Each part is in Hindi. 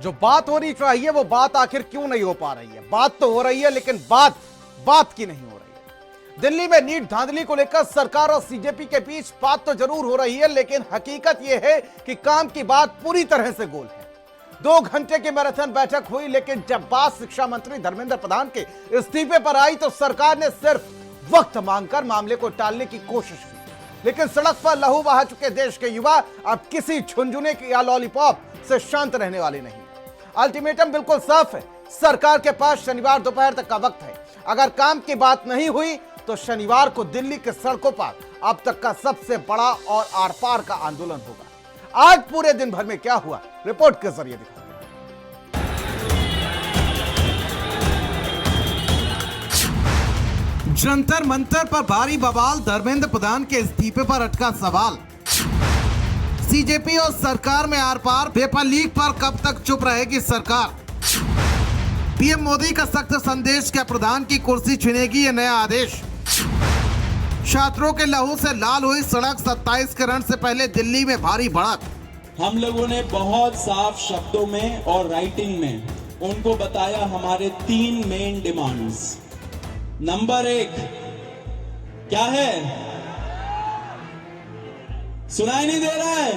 जो बात होनी चाहिए वो बात आखिर क्यों नहीं हो पा रही है? बात तो हो रही है लेकिन बात की नहीं हो रही है। दिल्ली में नीट धांधली को लेकर सरकार और सीजेपी के बीच बात तो जरूर हो रही है, लेकिन हकीकत यह है कि काम की बात पूरी तरह से गोल है। 2 घंटे की मैराथन बैठक हुई, लेकिन जब बात शिक्षा मंत्री धर्मेंद्र प्रधान के इस्तीफे पर आई तो सरकार ने सिर्फ वक्त मांगकर मामले को टालने की कोशिश की। लेकिन सड़क पर लहू बहा चुके देश के युवा अब किसी झुनझुने या लॉलीपॉप से शांत रहने वाले नहीं। अल्टीमेटम बिल्कुल साफ है, सरकार के पास शनिवार दोपहर तक का वक्त है। अगर काम की बात नहीं हुई तो शनिवार को दिल्ली के सड़कों पर अब तक का सबसे बड़ा और आर पार का आंदोलन होगा। आज पूरे दिन भर में क्या हुआ, रिपोर्ट के जरिए दिखाते हैं। जंतर मंतर पर भारी बवाल, धर्मेंद्र प्रधान के इस्तीफे पर अटका सवाल। सीजेपी और सरकार में आर पार, पेपर लीक पर कब तक चुप रहेगी सरकार? पीएम मोदी का सख्त संदेश, क्या प्रधान की कुर्सी छीनेगी ये नया आदेश? छात्रों के लहू से लाल हुई सड़क, 27 के रण से पहले दिल्ली में भारी भड़क। हम लोगों ने बहुत साफ शब्दों में और राइटिंग में उनको बताया हमारे 3 मेन डिमांड्स। नंबर 1 क्या है? सुनाई नहीं दे रहा है?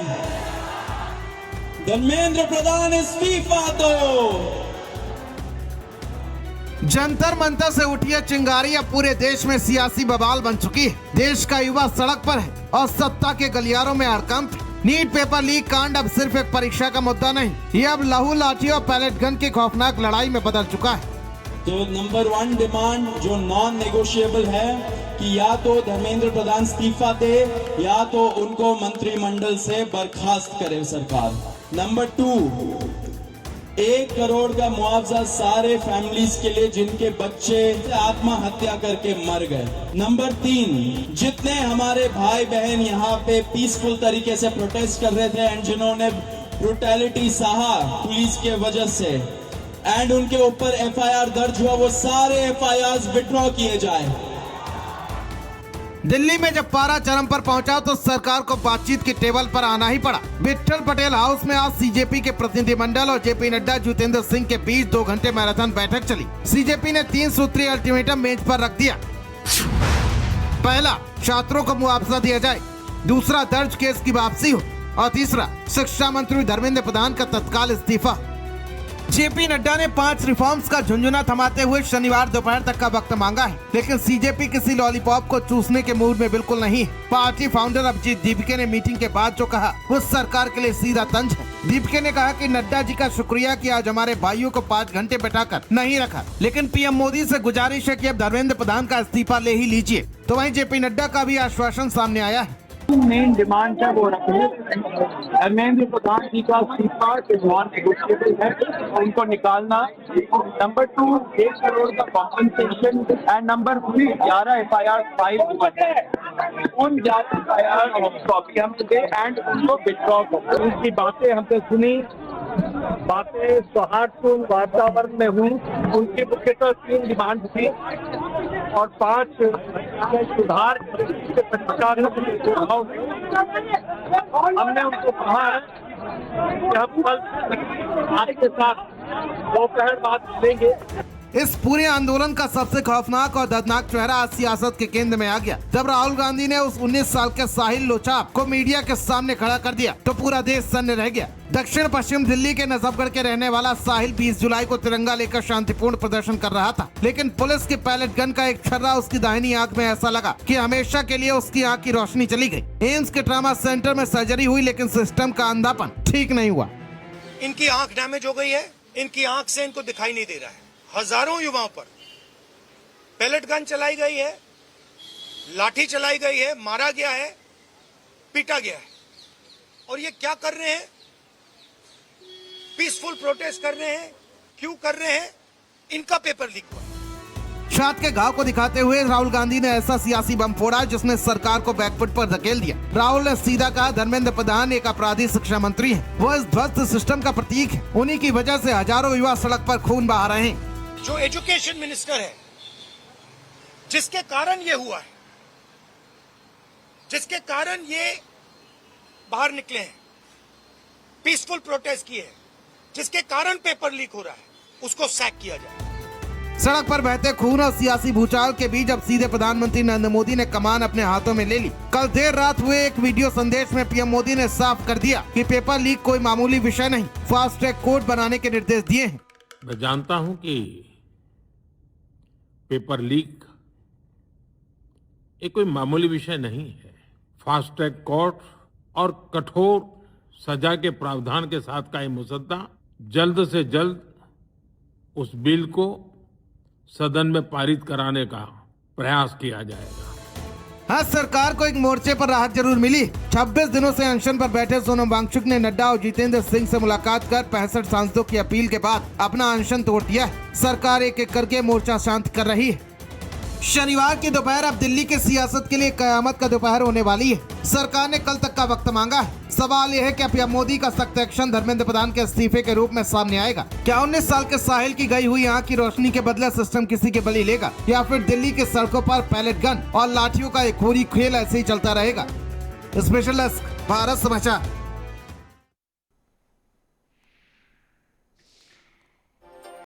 धर्मेंद्र प्रधान इस्तीफा दो। जंतर मंतर से उठी है चिंगारी, अब पूरे देश में सियासी बवाल बन चुकी है। देश का युवा सड़क पर है और सत्ता के गलियारों में हड़कंप। नीट पेपर लीक कांड अब सिर्फ एक परीक्षा का मुद्दा नहीं, ये अब लहू लाठी और पैलेट गन की खौफनाक लड़ाई में बदल चुका है। तो नंबर 1 डिमांड जो नॉन नेगोशिएबल है कि या तो धर्मेंद्र प्रधान इस्तीफा दे या तो उनको मंत्रिमंडल से बर्खास्त करे सरकार। नंबर 2 1 करोड़ का मुआवजा सारे फैमिलीज के लिए जिनके बच्चे आत्महत्या करके मर गए। नंबर 3 जितने हमारे भाई बहन यहाँ पे पीसफुल तरीके से प्रोटेस्ट कर रहे थे एंड जिन्होंने ब्रूटैलिटी सहा पुलिस के वजह से एंड उनके ऊपर एफआईआर दर्ज हुआ, वो सारे एफआईआर विड्रॉ किए जाए। दिल्ली में जब पारा चरम पर पहुंचा तो सरकार को बातचीत की टेबल पर आना ही पड़ा। विट्ठल पटेल हाउस में आज सीजेपी के प्रतिनिधिमंडल और जेपी नड्डा, जितेंद्र सिंह के बीच 2 घंटे मैराथन बैठक चली। सीजेपी ने 3 सूत्रीय अल्टीमेटम मेज पर रख दिया। पहला, छात्रों को मुआवजा दिया जाए। दूसरा, दर्ज केस की वापसी हो। और तीसरा, शिक्षा मंत्री धर्मेंद्र प्रधान का तत्काल इस्तीफा। जेपी नड्डा ने 5 रिफॉर्म्स का झुंझुना थमाते हुए शनिवार दोपहर तक का वक्त मांगा है, लेकिन सीजेपी किसी लॉलीपॉप को चूसने के मूड में बिल्कुल नहीं है। पार्टी फाउंडर अभिजीत दीपके ने मीटिंग के बाद जो कहा वो सरकार के लिए सीधा तंज है। दीपके ने कहा कि नड्डा जी का शुक्रिया कि आज हमारे भाइयों को 5 घंटे बैठाकर नहीं रखा, लेकिन पीएम मोदी से गुजारिश है कि अब धर्मेंद्र प्रधान का इस्तीफा ले ही लीजिए। तो वहीं जेपी नड्डा का भी आश्वासन सामने आया है। मेन डिमांड है वो रखे धर्मेंद्र प्रधान जी का इस्तीफा नॉन नेगोशिएबल है, उनको निकालना। नंबर 2 1 करोड़ का compensation and number 3 11 FIR file हुआ है, उन 11 एफआईआर कॉपी हम दे एंड उनको विड्रॉ कर। उनकी बातें हमसे सुनी, बातें सौहार्दपूर्ण वातावरण में हुई। उनकी मुख्यतः 3 डिमांड थी और 5 सुधार हमने उनको कहा है कि हम कल आपके साथ दोपहर बाद मिलेंगे। इस पूरे आंदोलन का सबसे खौफनाक और दर्दनाक चेहरा आज सियासत के केंद्र में आ गया। जब राहुल गांधी ने उस 19 साल के साहिल लोचाप को मीडिया के सामने खड़ा कर दिया तो पूरा देश सन्न रह गया। दक्षिण पश्चिम दिल्ली के नजफगढ़ के रहने वाला साहिल 20 जुलाई को तिरंगा लेकर शांतिपूर्ण प्रदर्शन कर रहा था, लेकिन पुलिस की पैलेट गन का एक छर्रा उसकी दाहिनी आंख में ऐसा लगा कि हमेशा के लिए उसकी आंख की रोशनी चली गई। एम्स के ट्रामा सेंटर में सर्जरी हुई, लेकिन सिस्टम का अंधापन ठीक नहीं हुआ। इनकी आंख डैमेज हो गई है, इनकी आंख से इनको दिखाई नहीं दे रहा है। हजारों युवाओं पर पैलेट गन चलाई गई है, लाठी चलाई गई है, मारा गया है, पीटा गया है। और ये क्या कर रहे हैं? पीसफुल प्रोटेस्ट कर रहे हैं। क्यों कर रहे हैं? इनका पेपर लीक हुआ। छात्र के घाव को दिखाते हुए राहुल गांधी ने ऐसा सियासी बम फोड़ा जिसने सरकार को बैकफुट पर धकेल दिया। राहुल ने सीधा कहा, धर्मेंद्र प्रधान एक अपराधी शिक्षा मंत्री है, वो इस ध्वस्त सिस्टम का प्रतीक है। उन्हीं की वजह से हजारों युवा सड़क पर खून बहा रहे हैं। जो एजुकेशन मिनिस्टर है, जिसके कारण ये हुआ है, जिसके कारण ये बाहर निकले हैं, पीसफुल प्रोटेस्ट किए, जिसके कारण पेपर लीक हो रहा है उसको सैक किया जाए। सड़क पर बहते खून और सियासी भूचाल के बीच अब सीधे प्रधानमंत्री नरेंद्र मोदी ने कमान अपने हाथों में ले ली। कल देर रात हुए एक वीडियो संदेश में पीएम मोदी ने साफ कर दिया कि पेपर लीक कोई मामूली विषय नहीं, फास्ट ट्रैक कोर्ट बनाने के निर्देश दिए हैं। मैं जानता हूं कि पेपर लीक ये कोई मामूली विषय नहीं है। फास्ट ट्रैक कोर्ट और कठोर सजा के प्रावधान के साथ का ये मुसद्दा जल्द से जल्द उस बिल को सदन में पारित कराने का प्रयास किया जाएगा। हाँ, सरकार को एक मोर्चे पर राहत जरूर मिली। 26 दिनों से अनशन पर बैठे सोनम वांगचुक ने नड्डा और जितेंद्र सिंह से मुलाकात कर 65 सांसदों की अपील के बाद अपना अनशन तोड़ दिया है। सरकार एक एक करके मोर्चा शांत कर रही है। शनिवार की दोपहर अब दिल्ली की सियासत के लिए कयामत का दोपहर होने वाली है। सरकार ने कल तक का वक्त मांगा है। सवाल यह है कि पीएम मोदी का सख्त एक्शन धर्मेंद्र प्रधान के इस्तीफे के रूप में सामने आएगा। क्या 19 साल के साहिल की गई हुई आंख की रोशनी के बदले सिस्टम किसी के बलि लेगा, या फिर दिल्ली की सड़कों पर पैलेट गन और लाठियों का एक होरी खेल ऐसे ही चलता रहेगा। स्पेशल डेस्क, भारत समाचार।